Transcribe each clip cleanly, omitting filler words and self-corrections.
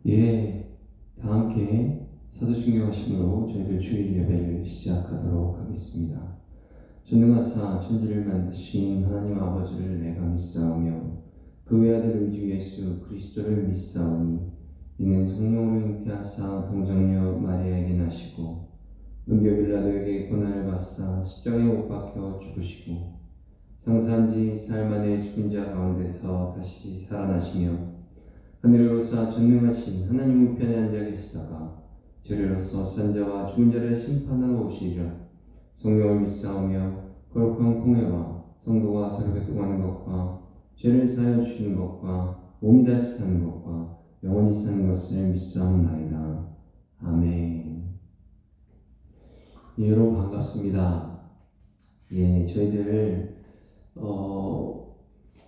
예, 다 함께 사도신경 하심으로 저희들 주일 예배를 시작하도록 하겠습니다. 전능하사 천지를 만드신 하나님 아버지를 내가 믿사오며 그 외아들 우리 주 예수 그리스도를 믿사오니 이는 성령으로 잉태하사 동정녀 마리아에게 나시고 은교 빌라도에게 고난을 받사 십자가에 못 박혀 죽으시고 장사한 지 사흘 만에 죽은 자 가운데서 다시 살아나시며 하늘에 오르사 전능하신 하나님 우편에 앉아 계시다가 저리로서 산자와 죽은 자를 심판하러 오시리라. 성령을 믿사오며 거룩한 공회와 성도가 서로 교통하는 것과 죄를 사하여 주시는 것과 몸이 다시 사는 것과 영원히 사는 것을 믿사옵나이다. 아멘. 예, 여러분 반갑습니다. 예, 저희들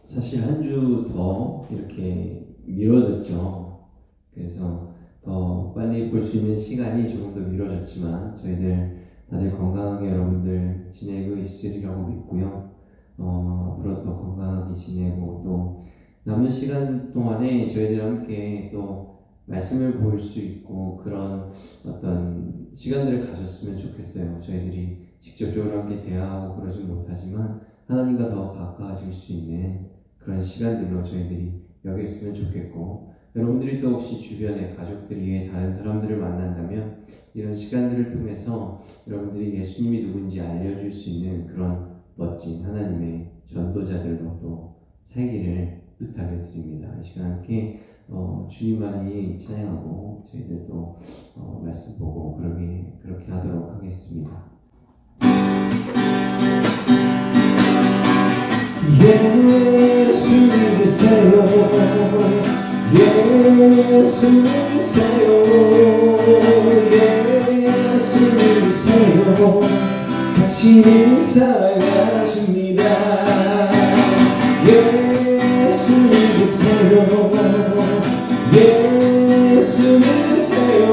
사실 한 주 더 이렇게 미뤄졌죠. 그래서 더 빨리 볼 수 있는 시간이 조금 더 미뤄졌지만 저희들 다들 건강하게 여러분들 지내고 있으리라고 믿고요. 앞으로 더 건강하게 지내고 또 남은 시간 동안에 저희들 함께 또 말씀을 볼 수 있고 그런 어떤 시간들을 가졌으면 좋겠어요. 저희들이 직접적으로 함께 대화하고 그러진 못하지만 하나님과 더 가까워질 수 있는 그런 시간들로 저희들이 여겼으면 좋겠고, 여러분들이 또 혹시 주변에 가족들 외에 다른 사람들을 만난다면 이런 시간들을 통해서 여러분들이 예수님이 누군지 알려줄 수 있는 그런 멋진 하나님의 전도자들로 또 살기를 부탁을 드립니다. 이 시간 함께 주님만이 찬양하고 저희들도 말씀 보고 그렇게 하도록 하겠습니다. 예수 믿으세요. 예수 믿으세요. 예수 믿으세요. 당신은 살아가십니다. 예수 믿으세요. 예수 믿으세요.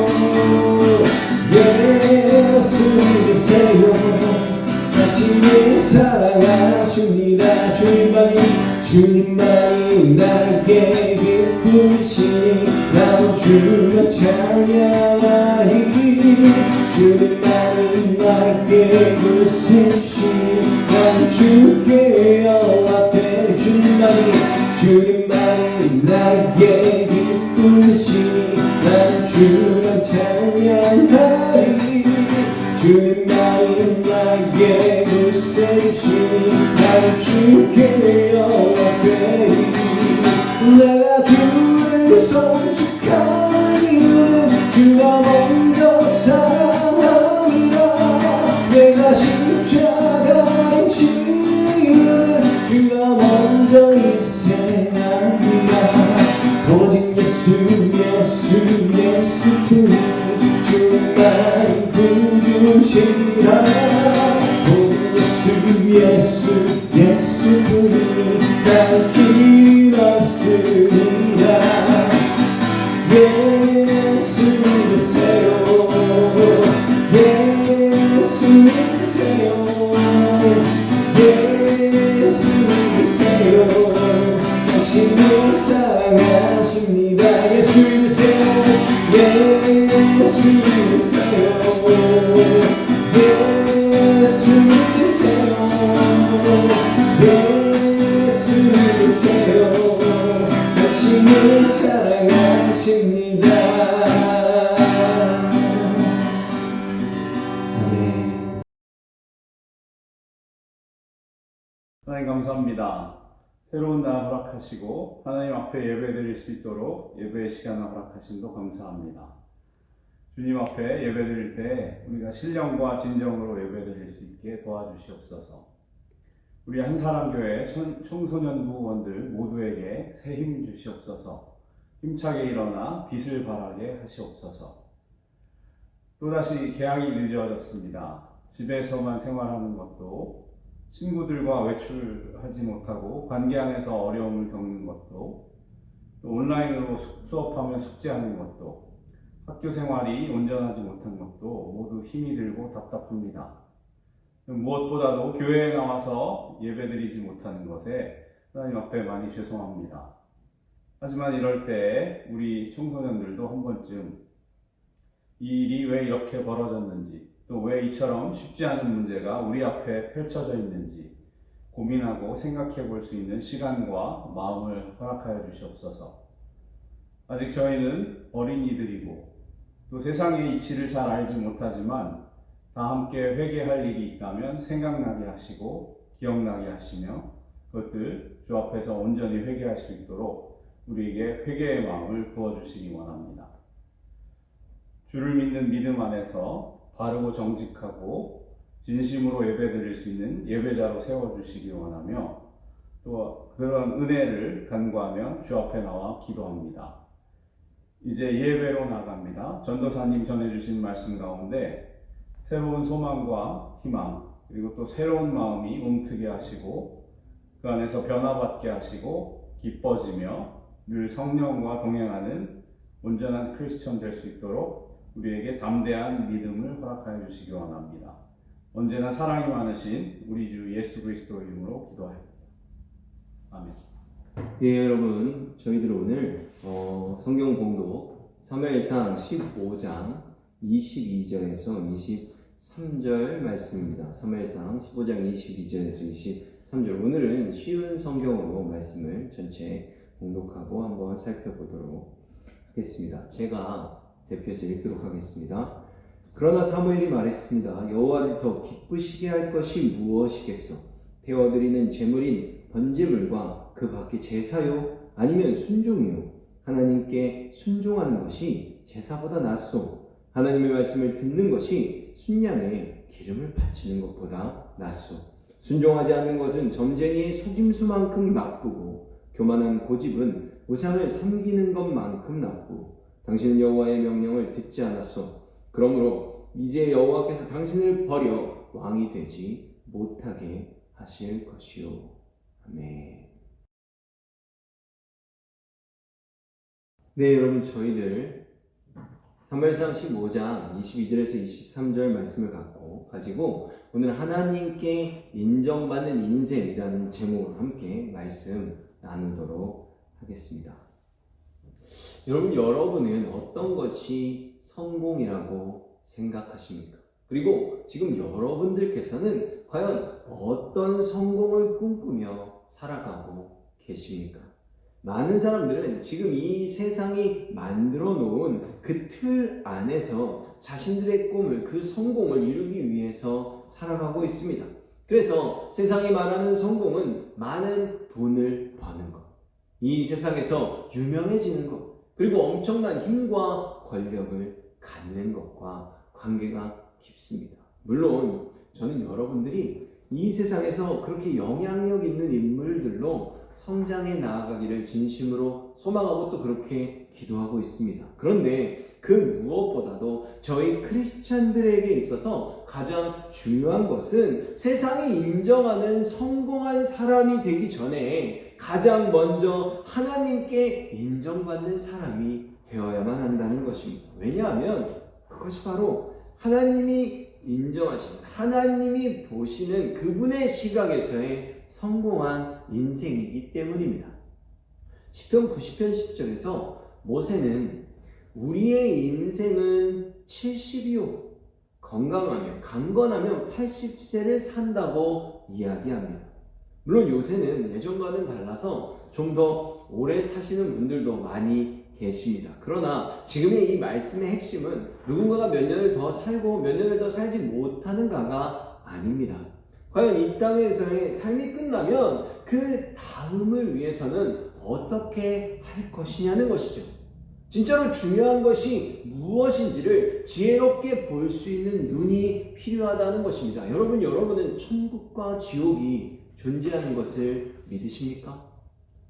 예수 믿으세요. 당신은 살아가십니다. 주님만이 나에게 기쁘시니 나도 주를 찬양하리. 주님만이 나에게 구세주시니 나는 주께 영화되리. 주님만이 나에게 기쁘시니 나는 주를 찬양하리. 주님만이 나에게 구세주시니 나는 주께 영화되리. 내가 주를 송축하니 주가 먼저 사랑하니라. 내가 십자가를 지는 주가 먼저 희생하니라. 오직 예수뿐이 주만이 구주시라. 예수뿐이 나는 길 없으리라. 예수 믿으세요. 예수 믿으세요. 예수 믿으세요. 당신은 사랑하십니다. 예수 믿으세요. 예수 믿으세요. 예수 믿으세요. 예수 믿으세요. 당신을 사랑하십니다. 아멘. 하나님 감사합니다. 새로운 날 허락하시고 하나님 앞에 예배드릴 수 있도록 예배의 시간을 허락하심도 감사합니다. 주님 앞에 예배드릴 때 우리가 신령과 진정으로 예배드릴 수 있게 도와주시옵소서. 우리 한사람교회 청소년부원들 모두에게 새 힘 주시옵소서. 힘차게 일어나 빛을 발하게 하시옵소서. 또다시 개학이 늦어졌습니다. 집에서만 생활하는 것도, 친구들과 외출하지 못하고 관계 안에서 어려움을 겪는 것도, 또 온라인으로 수업하며 숙제하는 것도, 학교 생활이 온전하지 못한 것도 모두 힘이 들고 답답합니다. 무엇보다도 교회에 나와서 예배드리지 못하는 것에 하나님 앞에 많이 죄송합니다. 하지만 이럴 때 우리 청소년들도 한 번쯤 이 일이 왜 이렇게 벌어졌는지, 또 왜 이처럼 쉽지 않은 문제가 우리 앞에 펼쳐져 있는지 고민하고 생각해 볼 수 있는 시간과 마음을 허락하여 주시옵소서. 아직 저희는 어린이들이고 또 세상의 이치를 잘 알지 못하지만 다 함께 회개할 일이 있다면 생각나게 하시고 기억나게 하시며 그것들 주 앞에서 온전히 회개할 수 있도록 우리에게 회개의 마음을 부어주시기 원합니다. 주를 믿는 믿음 안에서 바르고 정직하고 진심으로 예배드릴 수 있는 예배자로 세워주시기 원하며 또 그런 은혜를 간구하며 주 앞에 나와 기도합니다. 이제 예배로 나갑니다. 전도사님 전해주신 말씀 가운데 새로운 소망과 희망 그리고 또 새로운 마음이 움트게 하시고 그 안에서 변화받게 하시고 기뻐지며 늘 성령과 동행하는 온전한 크리스천 될 수 있도록 우리에게 담대한 믿음을 허락하여 주시기 원합니다. 언제나 사랑이 많으신 우리 주 예수 그리스도 이름으로 기도하옵니다. 아멘. 예, 여러분, 저희들 오늘 성경 공독 사무엘상 15장 22절에서 23절 말씀입니다. 사무엘상 15장 22절에서 23절. 오늘은 쉬운 성경으로 말씀을 전체 공독하고 한번 살펴보도록 하겠습니다. 제가 대표해서 읽도록 하겠습니다. 그러나 사무엘이 말했습니다. 여호와를 더 기쁘시게 할 것이 무엇이겠소? 태워드리는 제물인 번제물과 그 밖에 제사요? 아니면 순종이요? 하나님께 순종하는 것이 제사보다 낫소. 하나님의 말씀을 듣는 것이 순양에 기름을 바치는 것보다 낫소. 순종하지 않는 것은 점쟁이의 속임수만큼 나쁘고 교만한 고집은 우상을 섬기는 것만큼 나쁘고 당신은 여호와의 명령을 듣지 않았소. 그러므로 이제 여호와께서 당신을 버려 왕이 되지 못하게 하실 것이요. 아멘. 네, 여러분, 저희들 사무엘상 15장 22절에서 23절 말씀을 가지고 오늘 하나님께 인정받는 인생이라는 제목으로 함께 말씀 나누도록 하겠습니다. 여러분은 어떤 것이 성공이라고 생각하십니까? 그리고 지금 여러분들께서는 과연 어떤 성공을 꿈꾸며 살아가고 계십니까? 많은 사람들은 지금 이 세상이 만들어 놓은 그 틀 안에서 자신들의 꿈을, 그 성공을 이루기 위해서 살아가고 있습니다. 그래서 세상이 말하는 성공은 많은 돈을 버는 것, 이 세상에서 유명해지는 것, 그리고 엄청난 힘과 권력을 갖는 것과 관계가 깊습니다. 물론 저는 여러분들이 이 세상에서 그렇게 영향력 있는 인물들로 성장해 나아가기를 진심으로 소망하고 또 그렇게 기도하고 있습니다. 그런데 그 무엇보다도 저희 크리스찬들에게 있어서 가장 중요한 것은 세상이 인정하는 성공한 사람이 되기 전에 가장 먼저 하나님께 인정받는 사람이 되어야만 한다는 것입니다. 왜냐하면 그것이 바로 하나님이 인정하시는, 하나님이 보시는 그분의 시각에서의 성공한 인생이기 때문입니다. 시편 90편 10절에서 모세는 우리의 인생은 70이요 건강하며 강건하면 80세를 산다고 이야기합니다. 물론 요새는 예전과는 달라서 좀 더 오래 사시는 분들도 많이 계십니다. 그러나 지금의 이 말씀의 핵심은 누군가가 몇 년을 더 살고 몇 년을 더 살지 못하는가가 아닙니다. 과연 이 땅에서의 삶이 끝나면 그 다음을 위해서는 어떻게 할 것이냐는 것이죠. 진짜로 중요한 것이 무엇인지를 지혜롭게 볼 수 있는 눈이 필요하다는 것입니다. 여러분은 천국과 지옥이 존재하는 것을 믿으십니까?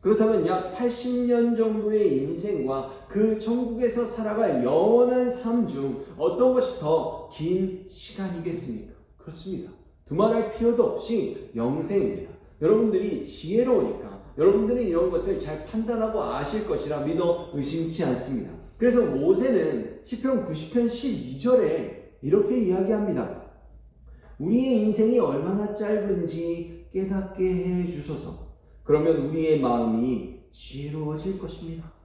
그렇다면 약 80년 정도의 인생과 그 천국에서 살아갈 영원한 삶 중 어떤 것이 더 긴 시간이겠습니까? 그렇습니다. 두말할 필요도 없이 영생입니다. 여러분들이 지혜로우니까 여러분들이 이런 것을 잘 판단하고 아실 것이라 믿어 의심치 않습니다. 그래서 모세는 시편 90편 12절에 이렇게 이야기합니다. 우리의 인생이 얼마나 짧은지 깨닫게 해 주소서. 그러면 우리의 마음이 지혜로워질 것입니다.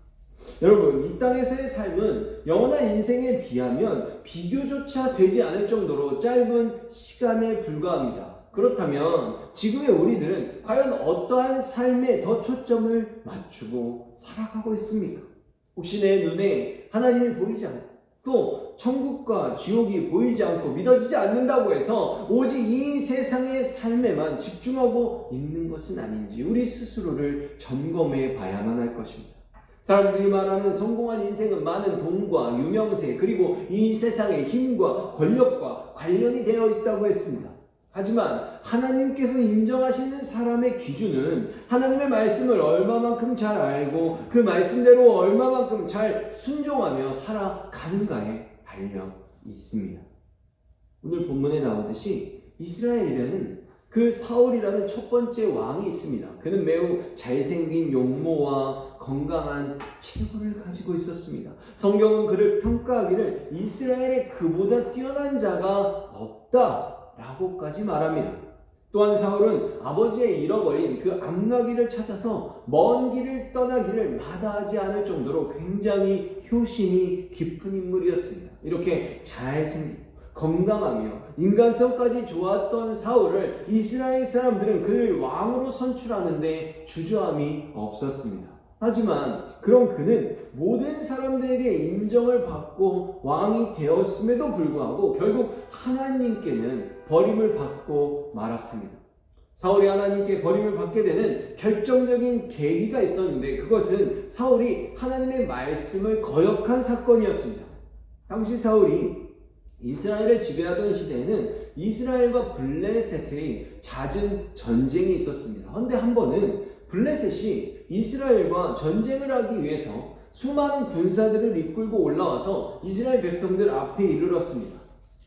여러분, 이 땅에서의 삶은 영원한 인생에 비하면 비교조차 되지 않을 정도로 짧은 시간에 불과합니다. 그렇다면 지금의 우리들은 과연 어떠한 삶에 더 초점을 맞추고 살아가고 있습니까? 혹시 내 눈에 하나님이 보이지 않고 또 천국과 지옥이 보이지 않고 믿어지지 않는다고 해서 오직 이 세상의 삶에만 집중하고 있는 것은 아닌지 우리 스스로를 점검해 봐야만 할 것입니다. 사람들이 말하는 성공한 인생은 많은 돈과 유명세 그리고 이 세상의 힘과 권력과 관련이 되어 있다고 했습니다. 하지만 하나님께서 인정하시는 사람의 기준은 하나님의 말씀을 얼마만큼 잘 알고 그 말씀대로 얼마만큼 잘 순종하며 살아가는가에 달려 있습니다. 오늘 본문에 나오듯이 이스라엘에는 그 사울이라는 첫 번째 왕이 있습니다. 그는 매우 잘생긴 용모와 건강한 체구를 가지고 있었습니다. 성경은 그를 평가하기를 이스라엘에 그보다 뛰어난 자가 없다라고까지 말합니다. 또한 사울은 아버지의 잃어버린 그 암나귀를 찾아서 먼 길을 떠나기를 마다하지 않을 정도로 굉장히 효심이 깊은 인물이었습니다. 이렇게 잘생기고 건강하며 인간성까지 좋았던 사울을 이스라엘 사람들은 그를 왕으로 선출하는데 주저함이 없었습니다. 하지만 그런 그는 모든 사람들에게 인정을 받고 왕이 되었음에도 불구하고 결국 하나님께는 버림을 받고 말았습니다. 사울이 하나님께 버림을 받게 되는 결정적인 계기가 있었는데 그것은 사울이 하나님의 말씀을 거역한 사건이었습니다. 당시 사울이 이스라엘을 지배하던 시대에는 이스라엘과 블레셋의 잦은 전쟁이 있었습니다. 그런데 한 번은 블레셋이 이스라엘과 전쟁을 하기 위해서 수많은 군사들을 이끌고 올라와서 이스라엘 백성들 앞에 이르렀습니다.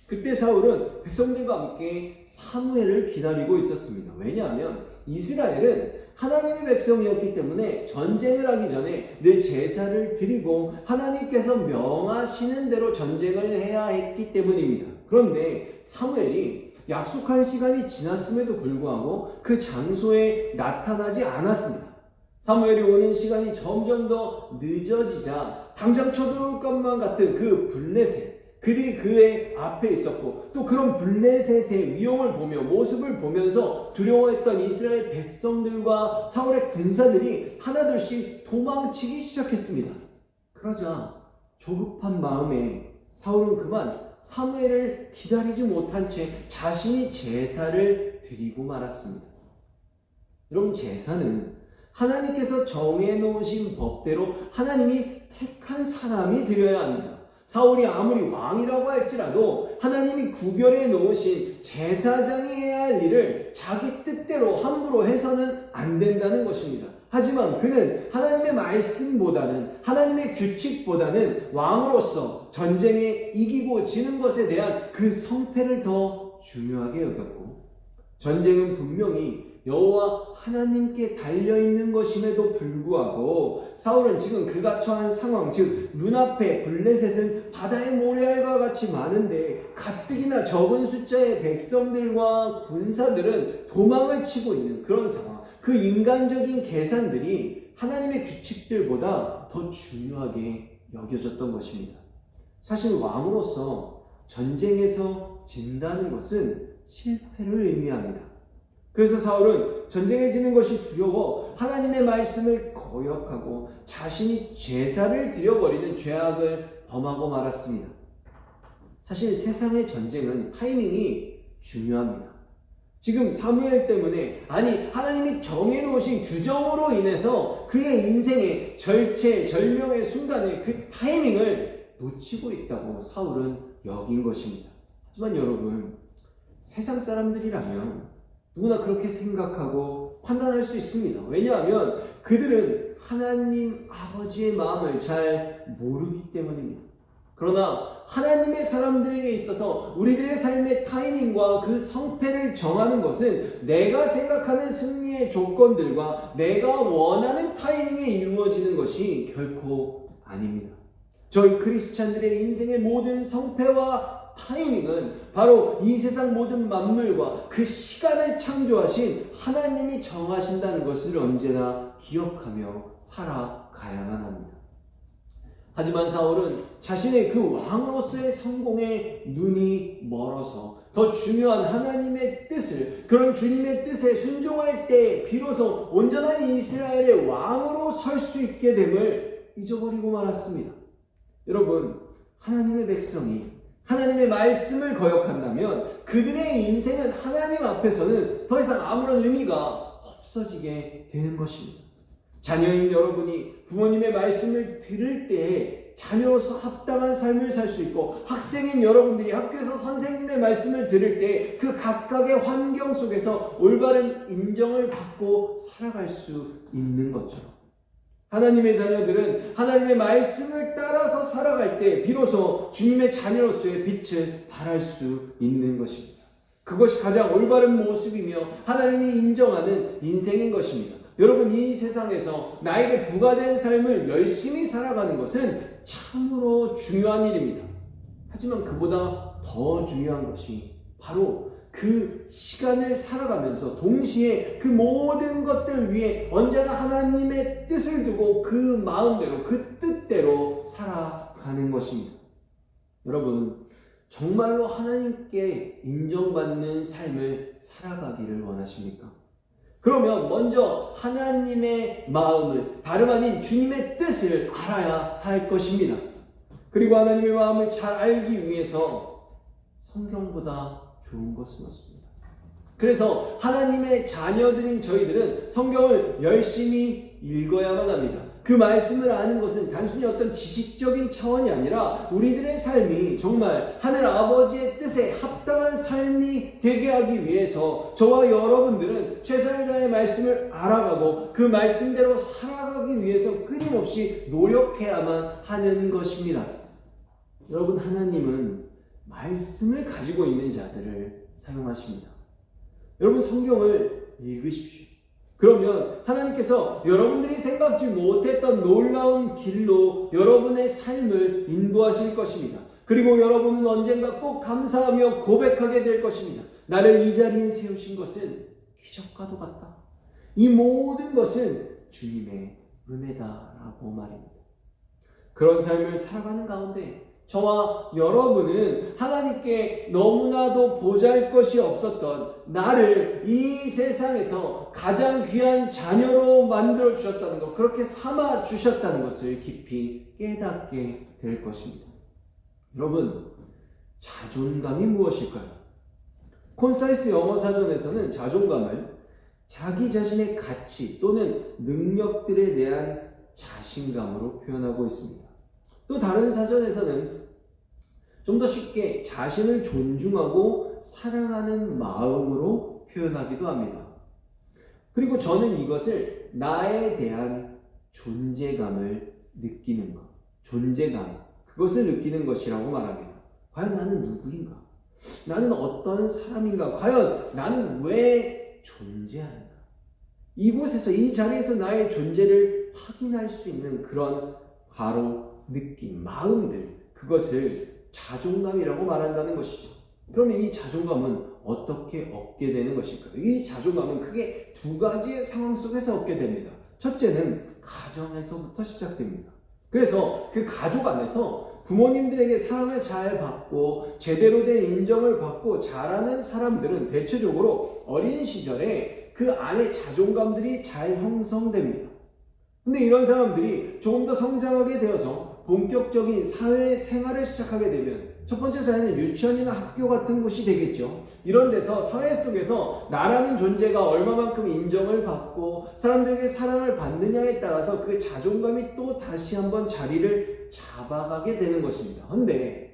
그때 사울은 백성들과 함께 사무엘을 기다리고 있었습니다. 왜냐하면 이스라엘은 하나님의 백성이었기 때문에 전쟁을 하기 전에 늘 제사를 드리고 하나님께서 명하시는 대로 전쟁을 해야 했기 때문입니다. 그런데 사무엘이 약속한 시간이 지났음에도 불구하고 그 장소에 나타나지 않았습니다. 사무엘이 오는 시간이 점점 더 늦어지자 당장 쳐들어올 것만 같은 그 블레셋 그들이 그의 앞에 있었고 또 그런 블레셋의 위용을 보며 모습을 보면서 두려워했던 이스라엘 백성들과 사울의 군사들이 하나둘씩 도망치기 시작했습니다. 그러자 조급한 마음에 사울은 그만 사무엘을 기다리지 못한 채 자신이 제사를 드리고 말았습니다. 여러분, 제사는 하나님께서 정해놓으신 법대로 하나님이 택한 사람이 드려야 합니다. 사울이 아무리 왕이라고 할지라도 하나님이 구별해 놓으신 제사장이 해야 할 일을 자기 뜻대로 함부로 해서는 안 된다는 것입니다. 하지만 그는 하나님의 말씀보다는 하나님의 규칙보다는 왕으로서 전쟁에 이기고 지는 것에 대한 그 성패를 더 중요하게 여겼고 전쟁은 분명히 여호와 하나님께 달려있는 것임에도 불구하고 사울은 지금 그가 처한 상황, 즉 눈앞에 블레셋은 바다의 모래알과 같이 많은데 가뜩이나 적은 숫자의 백성들과 군사들은 도망을 치고 있는 그런 상황, 그 인간적인 계산들이 하나님의 규칙들보다 더 중요하게 여겨졌던 것입니다. 사실 왕으로서 전쟁에서 진다는 것은 실패를 의미합니다. 그래서 사울은 전쟁에 지는 것이 두려워 하나님의 말씀을 거역하고 자신이 제사를 드려버리는 죄악을 범하고 말았습니다. 사실 세상의 전쟁은 타이밍이 중요합니다. 지금 사무엘 때문에, 아니 하나님이 정해놓으신 규정으로 인해서 그의 인생의 절체절명의 순간에 그 타이밍을 놓치고 있다고 사울은 여긴 것입니다. 하지만 여러분, 세상 사람들이라면 누구나 그렇게 생각하고 판단할 수 있습니다. 왜냐하면 그들은 하나님 아버지의 마음을 잘 모르기 때문입니다. 그러나 하나님의 사람들에게 있어서 우리들의 삶의 타이밍과 그 성패를 정하는 것은 내가 생각하는 승리의 조건들과 내가 원하는 타이밍에 이루어지는 것이 결코 아닙니다. 저희 크리스찬들의 인생의 모든 성패와 타이밍은 바로 이 세상 모든 만물과 그 시간을 창조하신 하나님이 정하신다는 것을 언제나 기억하며 살아가야만 합니다. 하지만 사울은 자신의 그 왕으로서의 성공에 눈이 멀어서 더 중요한 하나님의 뜻을, 그런 주님의 뜻에 순종할 때 비로소 온전한 이스라엘의 왕으로 설 수 있게 됨을 잊어버리고 말았습니다. 여러분, 하나님의 백성이 하나님의 말씀을 거역한다면 그들의 인생은 하나님 앞에서는 더 이상 아무런 의미가 없어지게 되는 것입니다. 자녀인 여러분이 부모님의 말씀을 들을 때 자녀로서 합당한 삶을 살 수 있고, 학생인 여러분들이 학교에서 선생님의 말씀을 들을 때 그 각각의 환경 속에서 올바른 인정을 받고 살아갈 수 있는 것처럼, 하나님의 자녀들은 하나님의 말씀을 따라서 살아갈 때 비로소 주님의 자녀로서의 빛을 발할 수 있는 것입니다. 그것이 가장 올바른 모습이며 하나님이 인정하는 인생인 것입니다. 여러분, 이 세상에서 나에게 부과된 삶을 열심히 살아가는 것은 참으로 중요한 일입니다. 하지만 그보다 더 중요한 것이 바로 그 시간을 살아가면서 동시에 그 모든 것들 위에 언제나 하나님의 뜻을 두고 그 마음대로, 그 뜻대로 살아가는 것입니다. 여러분, 정말로 하나님께 인정받는 삶을 살아가기를 원하십니까? 그러면 먼저 하나님의 마음을, 다름 아닌 주님의 뜻을 알아야 할 것입니다. 그리고 하나님의 마음을 잘 알기 위해서 성경보다 좋은 것은 없습니다. 그래서 하나님의 자녀들인 저희들은 성경을 열심히 읽어야만 합니다. 그 말씀을 아는 것은 단순히 어떤 지식적인 차원이 아니라 우리들의 삶이 정말 하늘 아버지의 뜻에 합당한 삶이 되게 하기 위해서 저와 여러분들은 최선을 다해 말씀을 알아가고 그 말씀대로 살아가기 위해서 끊임없이 노력해야만 하는 것입니다. 여러분, 하나님은 말씀을 가지고 있는 자들을 사용하십니다. 여러분, 성경을 읽으십시오. 그러면 하나님께서 여러분들이 생각지 못했던 놀라운 길로 여러분의 삶을 인도하실 것입니다. 그리고 여러분은 언젠가 꼭 감사하며 고백하게 될 것입니다. 나를 이 자리에 세우신 것은 기적과도 같다. 이 모든 것은 주님의 은혜다라고 말입니다. 그런 삶을 살아가는 가운데 저와 여러분은 하나님께 너무나도 보잘것이 없었던 나를 이 세상에서 가장 귀한 자녀로 만들어 주셨다는 것, 그렇게 삼아 주셨다는 것을 깊이 깨닫게 될 것입니다. 여러분, 자존감이 무엇일까요? 콘사이스 영어 사전에서는 자존감을 자기 자신의 가치 또는 능력들에 대한 자신감으로 표현하고 있습니다. 또 다른 사전에서는 좀 더 쉽게 자신을 존중하고 사랑하는 마음으로 표현하기도 합니다. 그리고 저는 이것을 나에 대한 존재감을 느끼는 것, 존재감, 그것을 느끼는 것이라고 말합니다. 과연 나는 누구인가? 나는 어떤 사람인가? 과연 나는 왜 존재하는가? 이곳에서, 이 자리에서 나의 존재를 확인할 수 있는 그런 바로 느낌, 마음들, 그것을 자존감이라고 말한다는 것이죠. 그러면 이 자존감은 어떻게 얻게 되는 것일까요? 이 자존감은 크게 두 가지의 상황 속에서 얻게 됩니다. 첫째는 가정에서부터 시작됩니다. 그래서 그 가족 안에서 부모님들에게 사랑을 잘 받고 제대로 된 인정을 받고 자라는 사람들은 대체적으로 어린 시절에 그 안에 자존감들이 잘 형성됩니다. 근데 이런 사람들이 조금 더 성장하게 되어서 본격적인 사회 생활을 시작하게 되면 첫 번째 사회는 유치원이나 학교 같은 곳이 되겠죠. 이런 데서 사회 속에서 나라는 존재가 얼마만큼 인정을 받고 사람들에게 사랑을 받느냐에 따라서 그 자존감이 또 다시 한번 자리를 잡아가게 되는 것입니다. 그런데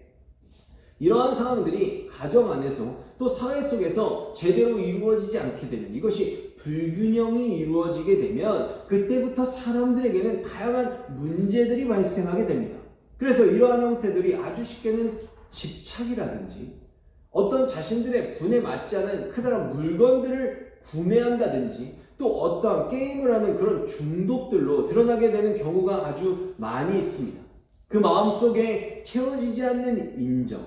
이러한 상황들이 가정 안에서 또 사회 속에서 제대로 이루어지지 않게 되면, 이것이 불균형이 이루어지게 되면 그때부터 사람들에게는 다양한 문제들이 발생하게 됩니다. 그래서 이러한 형태들이 아주 쉽게는 집착이라든지 어떤 자신들의 분에 맞지 않은 크다란 물건들을 구매한다든지 또 어떠한 게임을 하는 그런 중독들로 드러나게 되는 경우가 아주 많이 있습니다. 그 마음속에 채워지지 않는 인정,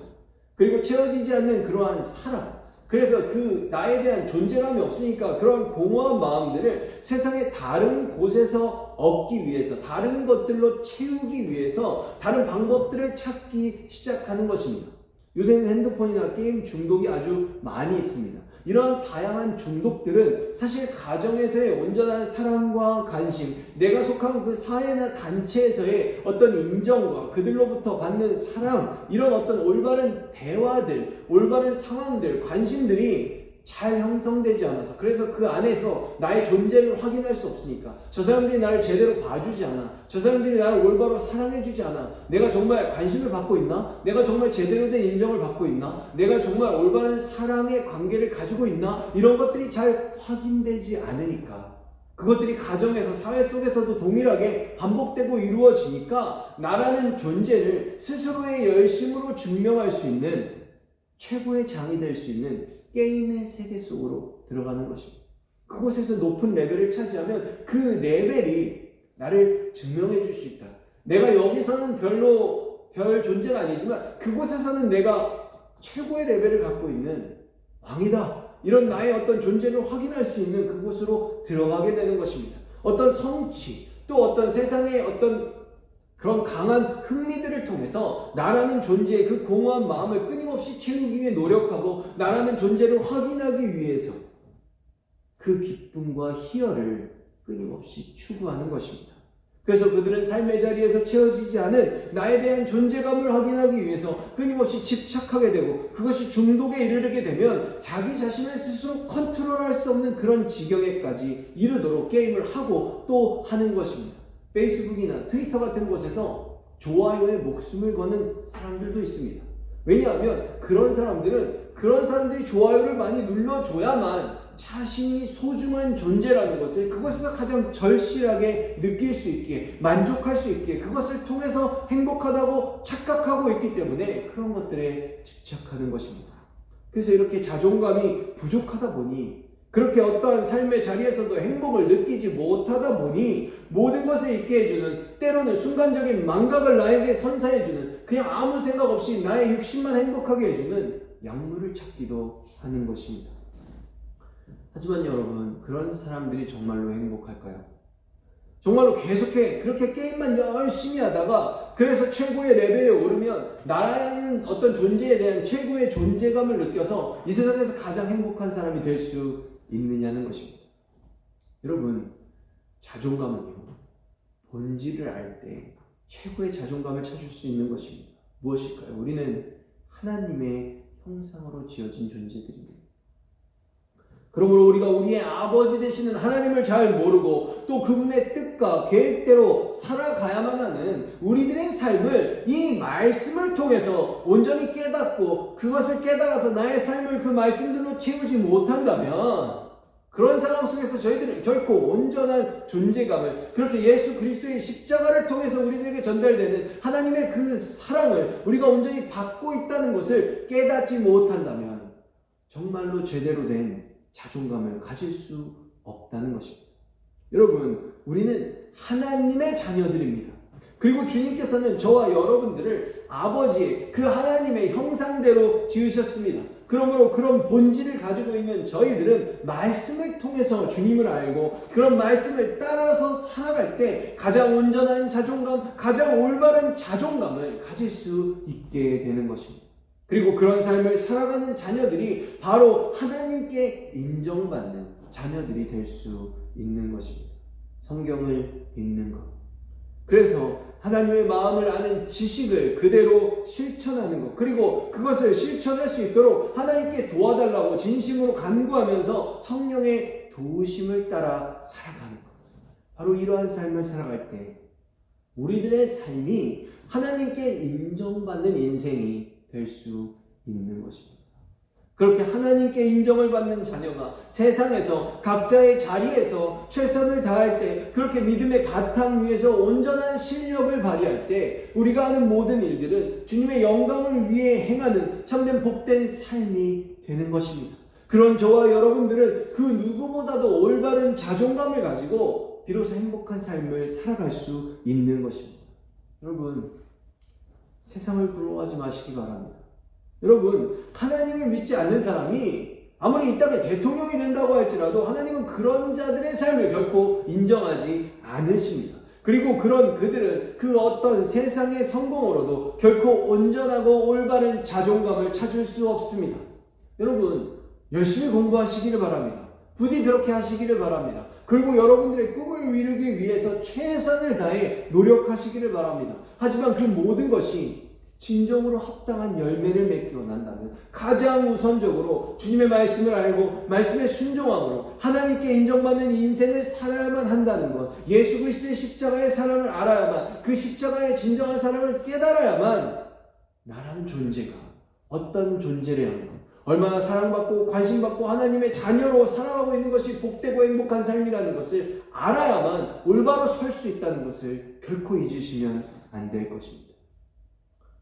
그리고 채워지지 않는 그러한 사랑, 그래서 그 나에 대한 존재감이 없으니까 그런 공허한 마음들을 세상의 다른 곳에서 얻기 위해서, 다른 것들로 채우기 위해서 다른 방법들을 찾기 시작하는 것입니다. 요새는 핸드폰이나 게임 중독이 아주 많이 있습니다. 이런 다양한 중독들은 사실 가정에서의 온전한 사랑과 관심, 내가 속한 그 사회나 단체에서의 어떤 인정과 그들로부터 받는 사랑, 이런 어떤 올바른 대화들, 올바른 상황들, 관심들이 잘 형성되지 않아서, 그래서 그 안에서 나의 존재를 확인할 수 없으니까, 저 사람들이 나를 제대로 봐주지 않아, 저 사람들이 나를 올바로 사랑해주지 않아, 내가 정말 관심을 받고 있나? 내가 정말 제대로 된 인정을 받고 있나? 내가 정말 올바른 사랑의 관계를 가지고 있나? 이런 것들이 잘 확인되지 않으니까, 그것들이 가정에서, 사회 속에서도 동일하게 반복되고 이루어지니까 나라는 존재를 스스로의 열심으로 증명할 수 있는 최고의 장이 될 수 있는 게임의 세계 속으로 들어가는 것입니다. 그곳에서 높은 레벨을 차지하면 그 레벨이 나를 증명해 줄 수 있다. 내가 여기서는 별 존재가 아니지만 그곳에서는 내가 최고의 레벨을 갖고 있는 왕이다. 이런 나의 어떤 존재를 확인할 수 있는 그곳으로 들어가게 되는 것입니다. 어떤 성취, 또 어떤 세상의 어떤 그런 강한 흥미들을 통해서 나라는 존재의 그 공허한 마음을 끊임없이 채우기 위해 노력하고, 나라는 존재를 확인하기 위해서 그 기쁨과 희열을 끊임없이 추구하는 것입니다. 그래서 그들은 삶의 자리에서 채워지지 않은 나에 대한 존재감을 확인하기 위해서 끊임없이 집착하게 되고, 그것이 중독에 이르게 되면 자기 자신을 스스로 컨트롤할 수 없는 그런 지경에까지 이르도록 게임을 하고 또 하는 것입니다. 페이스북이나 트위터 같은 곳에서 좋아요에 목숨을 거는 사람들도 있습니다. 왜냐하면 그런 사람들이 좋아요를 많이 눌러줘야만 자신이 소중한 존재라는 것을 그것에서 가장 절실하게 느낄 수 있기에, 만족할 수 있기에, 그것을 통해서 행복하다고 착각하고 있기 때문에 그런 것들에 집착하는 것입니다. 그래서 이렇게 자존감이 부족하다 보니, 그렇게 어떠한 삶의 자리에서도 행복을 느끼지 못하다 보니 모든 것을 잊게 해주는, 때로는 순간적인 망각을 나에게 선사해주는, 그냥 아무 생각 없이 나의 육신만 행복하게 해주는 약물을 찾기도 하는 것입니다. 하지만 여러분, 그런 사람들이 정말로 행복할까요? 정말로 그렇게 게임만 열심히 하다가 그래서 최고의 레벨에 오르면 나라는 어떤 존재에 대한 최고의 존재감을 느껴서 이 세상에서 가장 행복한 사람이 될 수 있느냐는 것입니다. 여러분, 자존감은요, 본질을 알 때 최고의 자존감을 찾을 수 있는 것입니다. 무엇일까요? 우리는 하나님의 형상으로 지어진 존재들입니다. 그러므로 우리가 우리의 아버지 되시는 하나님을 잘 모르고 또 그분의 뜻과 계획대로 살아가야만 하는 우리들의 삶을 이 말씀을 통해서 온전히 깨닫고, 그것을 깨달아서 나의 삶을 그 말씀들로 채우지 못한다면, 그런 상황 속에서 저희들은 결코 온전한 존재감을, 그렇게 예수 그리스도의 십자가를 통해서 우리들에게 전달되는 하나님의 그 사랑을 우리가 온전히 받고 있다는 것을 깨닫지 못한다면 정말로 제대로 된 자존감을 가질 수 없다는 것입니다. 여러분, 우리는 하나님의 자녀들입니다. 그리고 주님께서는 저와 여러분들을 아버지의 그 하나님의 형상대로 지으셨습니다. 그러므로 그런 본질을 가지고 있는 저희들은 말씀을 통해서 주님을 알고 그런 말씀을 따라서 살아갈 때 가장 온전한 자존감, 가장 올바른 자존감을 가질 수 있게 되는 것입니다. 그리고 그런 삶을 살아가는 자녀들이 바로 하나님께 인정받는 자녀들이 될 수 있는 것입니다. 성경을 읽는 것. 그래서 하나님의 마음을 아는 지식을 그대로 실천하는 것, 그리고 그것을 실천할 수 있도록 하나님께 도와달라고 진심으로 간구하면서 성령의 도우심을 따라 살아가는 것. 바로 이러한 삶을 살아갈 때 우리들의 삶이 하나님께 인정받는 인생이 될 수 있는 것입니다. 그렇게 하나님께 인정을 받는 자녀가 세상에서 각자의 자리에서 최선을 다할 때, 그렇게 믿음의 바탕 위에서 온전한 실력을 발휘할 때 우리가 하는 모든 일들은 주님의 영광을 위해 행하는 참된 복된 삶이 되는 것입니다. 그런 저와 여러분들은 그 누구보다도 올바른 자존감을 가지고 비로소 행복한 삶을 살아갈 수 있는 것입니다. 여러분, 세상을 부러워하지 마시기 바랍니다. 여러분, 하나님을 믿지 않는 사람이 아무리 이 땅에 대통령이 된다고 할지라도 하나님은 그런 자들의 삶을 결코 인정하지 않으십니다. 그리고 그들은 그 어떤 세상의 성공으로도 결코 온전하고 올바른 자존감을 찾을 수 없습니다. 여러분, 열심히 공부하시기를 바랍니다. 부디 그렇게 하시기를 바랍니다. 그리고 여러분들의 꿈을 이루기 위해서 최선을 다해 노력하시기를 바랍니다. 하지만 그 모든 것이 진정으로 합당한 열매를 맺기로 난다면 가장 우선적으로 주님의 말씀을 알고 말씀에 순종함으로 하나님께 인정받는 인생을 살아야만 한다는 것, 예수 그리스도의 십자가의 사랑을 알아야만, 그 십자가의 진정한 사랑을 깨달아야만 나라는 존재가 어떤 존재를 향한 것, 얼마나 사랑받고 관심받고 하나님의 자녀로 살아가고 있는 것이 복되고 행복한 삶이라는 것을 알아야만 올바로 설 수 있다는 것을 결코 잊으시면 안 될 것입니다.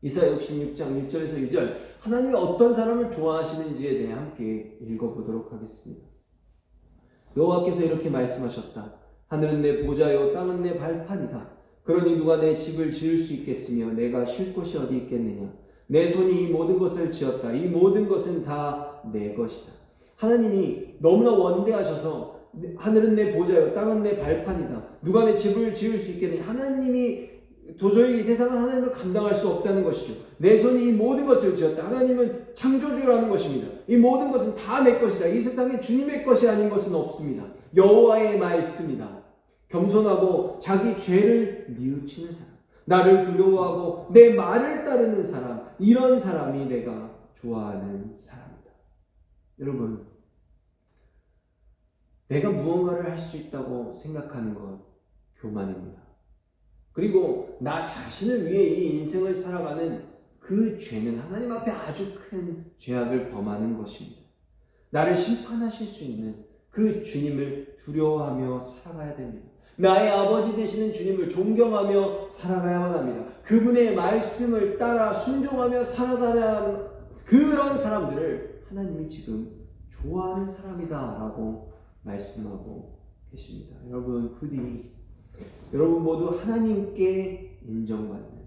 이사야 66장 1절에서 2절, 하나님이 어떤 사람을 좋아하시는지에 대해 함께 읽어보도록 하겠습니다. 여호와께서 이렇게 말씀하셨다. 하늘은 내 보좌요 땅은 내 발판이다. 그러니 누가 내 집을 지을 수 있겠으며 내가 쉴 곳이 어디 있겠느냐. 내 손이 이 모든 것을 지었다. 이 모든 것은 다 내 것이다. 하나님이 너무나 원대하셔서 하늘은 내 보좌요 땅은 내 발판이다. 누가 내 집을 지을 수 있겠느냐. 하나님이 도저히 이 세상은 하나님을 감당할 수 없다는 것이죠. 내 손이 이 모든 것을 지었다. 하나님은 창조주라는 것입니다. 이 모든 것은 다 내 것이다. 이 세상에 주님의 것이 아닌 것은 없습니다. 여호와의 말씀이다. 겸손하고 자기 죄를 뉘우치는 사람, 나를 두려워하고 내 말을 따르는 사람, 이런 사람이 내가 좋아하는 사람이다. 여러분, 내가 무언가를 할 수 있다고 생각하는 것 교만입니다. 그리고 나 자신을 위해 이 인생을 살아가는 그 죄는 하나님 앞에 아주 큰 죄악을 범하는 것입니다. 나를 심판하실 수 있는 그 주님을 두려워하며 살아가야 됩니다. 나의 아버지 되시는 주님을 존경하며 살아가야만 합니다. 그분의 말씀을 따라 순종하며 살아가야 하는 그런 사람들을 하나님이 지금 좋아하는 사람이다 라고 말씀하고 계십니다. 여러분, 부디 여러분 모두 하나님께 인정받는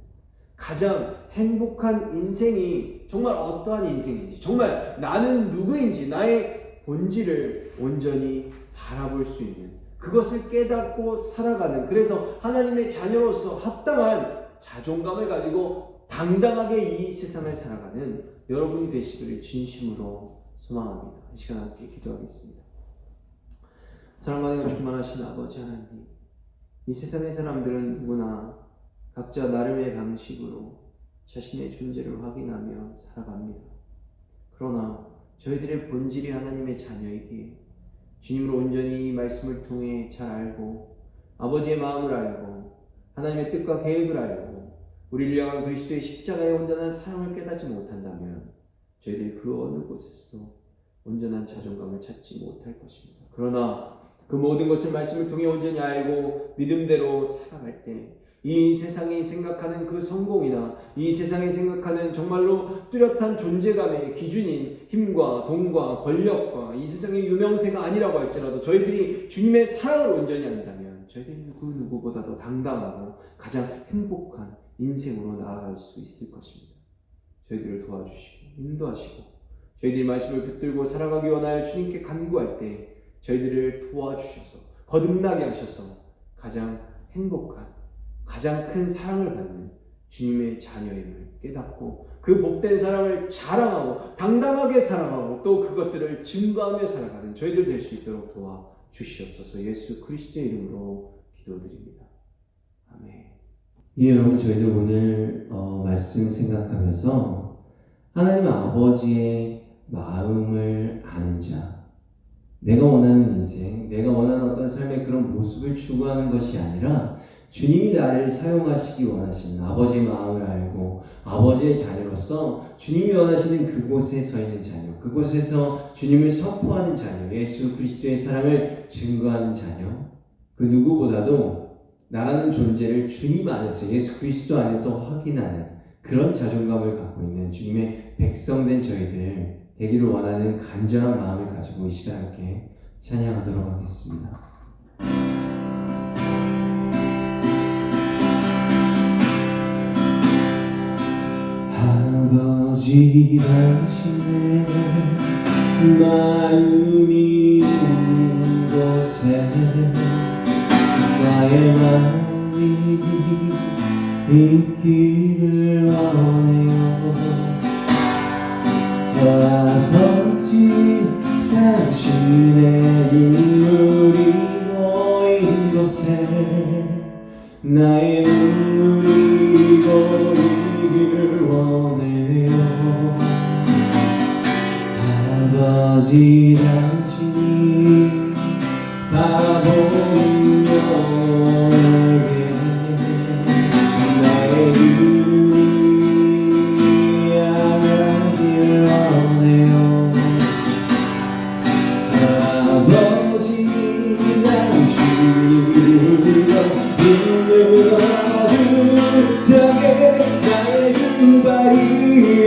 가장 행복한 인생이 정말 어떠한 인생인지, 정말 나는 누구인지 나의 본질을 온전히 바라볼 수 있는, 그것을 깨닫고 살아가는, 그래서 하나님의 자녀로서 합당한 자존감을 가지고 당당하게 이 세상을 살아가는 여러분이 되시기를 진심으로 소망합니다. 이 시간 함께 기도하겠습니다. 사랑과 충만하신 아버지 하나님, 이 세상의 사람들은 누구나 각자 나름의 방식으로 자신의 존재를 확인하며 살아갑니다. 그러나 저희들의 본질이 하나님의 자녀이기에 주님을 온전히 이 말씀을 통해 잘 알고 아버지의 마음을 알고 하나님의 뜻과 계획을 알고 우리를 향한 그리스도의 십자가의 온전한 사랑을 깨닫지 못한다면 저희들이 그 어느 곳에서도 온전한 자존감을 찾지 못할 것입니다. 그러나 그 모든 것을 말씀을 통해 온전히 알고 믿음대로 살아갈 때 이 세상이 생각하는 그 성공이나 이 세상이 생각하는 정말로 뚜렷한 존재감의 기준인 힘과 돈과 권력과 이 세상의 유명세가 아니라고 할지라도 저희들이 주님의 사랑을 온전히 안다면 저희들은 그 누구보다도 당당하고 가장 행복한 인생으로 나아갈 수 있을 것입니다. 저희들을 도와주시고 인도하시고 저희들이 말씀을 붙들고 살아가기 원하여 주님께 간구할 때 저희들을 도와주셔서 거듭나게 하셔서 가장 행복한 가장 큰 사랑을 받는 주님의 자녀임을 깨닫고 그 복된 사랑을 자랑하고 당당하게 사랑하고 또 그것들을 증거하며 살아가는 저희들 될 수 있도록 도와주시옵소서. 예수 그리스도의 이름으로 기도드립니다. 아멘. 예, 여러분, 저희들 오늘 말씀 생각하면서 하나님 아버지의 마음을 아는 자, 내가 원하는 인생, 내가 원하는 어떤 삶의 그런 모습을 추구하는 것이 아니라 주님이 나를 사용하시기 원하시는 아버지의 마음을 알고 아버지의 자녀로서 주님이 원하시는 그곳에 서 있는 자녀, 그곳에서 주님을 선포하는 자녀, 예수 그리스도의 사랑을 증거하는 자녀, 그 누구보다도 나라는 존재를 주님 안에서, 예수 그리스도 안에서 확인하는 그런 자존감을 갖고 있는 주님의 백성된 저희들 되기를 원하는 간절한 마음을 가지고 이 시간 함께 찬양하도록 하겠습니다. 아버지 아버지 당신의 마음이 있는 곳에 나의 마음이 있기를 원해요. 아버지 당신의 눈물이 고인 곳에 나의 눈물이 고이기를 원해요. 아버지 당신이 바라보는 영혼에게 나의 눈물이 향하길 원해요. 아버지 당신이 있는 어둠 땅에 나의 두 발이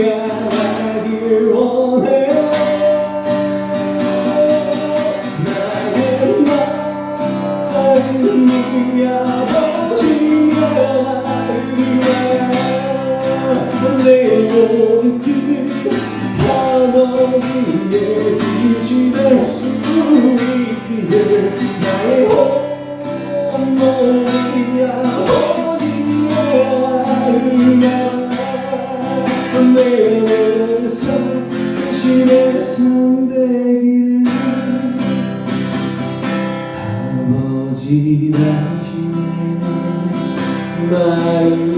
향하길 원해요. 나의 마음이 아버지의 마음이야. 내 모든 뜻 아버지의 뜻이 될 수 있기를 나의 몸이 아버지의 마음이야. 내 모든 삶 당신의 삶 되기를. 아버지 당신의 마음이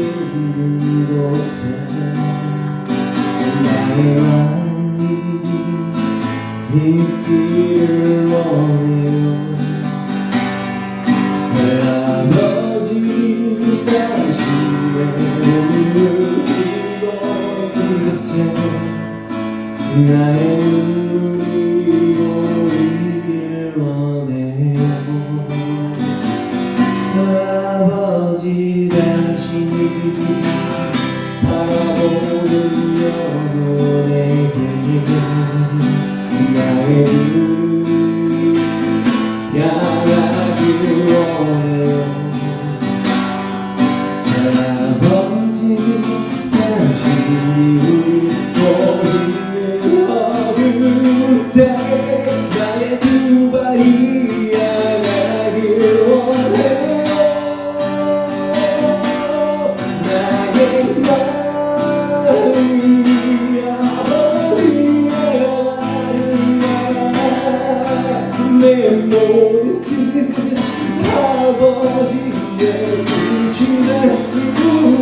있는 곳에 나의 마음이 있기를 원해요. 아버지 당신의 눈물이 고인 곳에 나의 눈물이 고이길 원해요. 아버지 당신이 바라보는 영혼에게 나의 눈물이 향하길 원해요. 아버지 당신이 보이는 어둠 땅에 나의 두 발이 향하길 원해요. 나의 마음이 아버지의 마음이야. 내 모든 뜻 아버지의 뜻이 될 수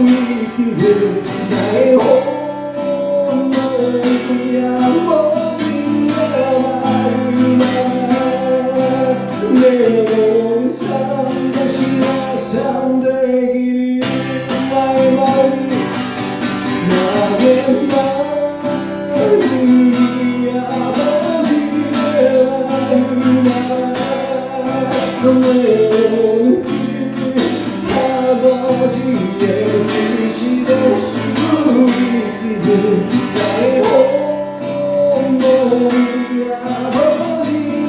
있기를 나의 온몸이 아버지의 마음이야. 내 모든 삶 당신의 삶 되기를. 나의 마음이 나의 마음이 아버지의 마음이야. 내 모든 뜻 아버지의 뜻이 될 수 있기를 나의 온몸이 아버지의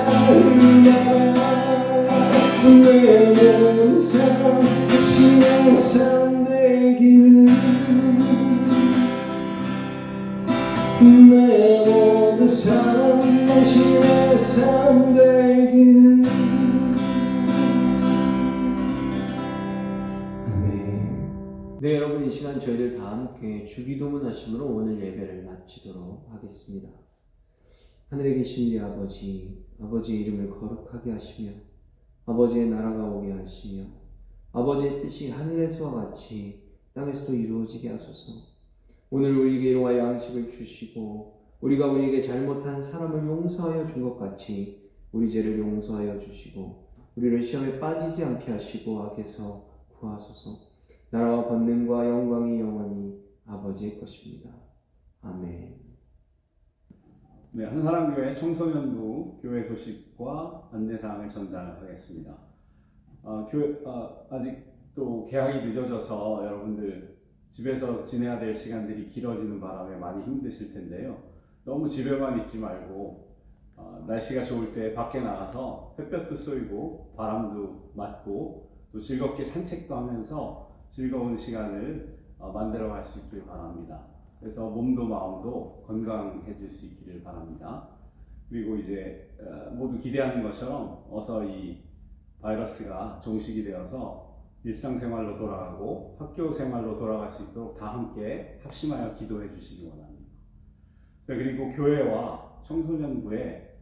마음이야. 내 모든 삶 당신의 삶 되기를. 내 모든 삶 당신의 삶 되기를. 아멘. 네, 여러분 이 시간 저희들 다 함께 주기도문 하심으로 오늘 예배를 마치도록 하겠습니다. 하늘에 계신 우리 아버지, 아버지의 이름을 거룩하게 하시며 아버지의 나라가 오게 하시며 아버지의 뜻이 하늘에서와 같이 땅에서도 이루어지게 하소서. 오늘 우리에게 일용할 양식을 주시고 우리가 우리에게 잘못한 사람을 용서하여 준 것 같이 우리 죄를 용서하여 주시고 우리를 시험에 빠지지 않게 하시고 악에서 구하소서. 나라와 권능과 영광이 영원히 아버지의 것입니다. 아멘. 네, 한사람교회 청소년부 교회 소식과 안내사항을 전달하겠습니다. 아직도 개학이 늦어져서 여러분들 집에서 지내야 될 시간들이 길어지는 바람에 많이 힘드실 텐데요. 너무 집에만 있지 말고 날씨가 좋을 때 밖에 나가서 햇볕도 쏘이고 바람도 맞고 또 즐겁게 산책도 하면서 즐거운 시간을 만들어 갈 수 있길 바랍니다. 그래서 몸도 마음도 건강해질 수 있기를 바랍니다. 그리고 이제 모두 기대하는 것처럼 어서 이 바이러스가 종식이 되어서 일상생활로 돌아가고 학교 생활로 돌아갈 수 있도록 다 함께 합심하여 기도해 주시기 원합니다. 그리고 교회와 청소년부의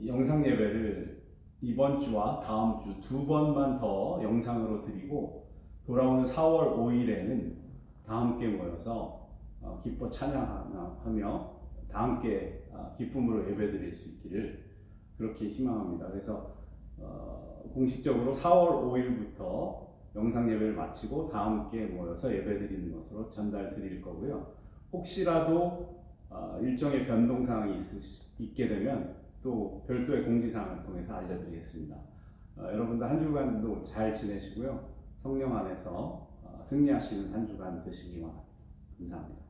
영상 예배를 이번 주와 다음 주 2번만 더 영상으로 드리고 돌아오는 4월 5일에는 다 함께 모여서 기뻐 찬양하며 다 함께 기쁨으로 예배드릴 수 있기를 그렇게 희망합니다. 그래서 공식적으로 4월 5일부터 영상 예배를 마치고 다 함께 모여서 예배드리는 것으로 전달 드릴 거고요. 혹시라도 일정의 변동사항이 있게 되면 또 별도의 공지사항을 통해서 알려드리겠습니다. 여러분들 한 주간도 잘 지내시고요. 성령 안에서 승리하시는 한 주간 되시기 바랍니다. 감사합니다.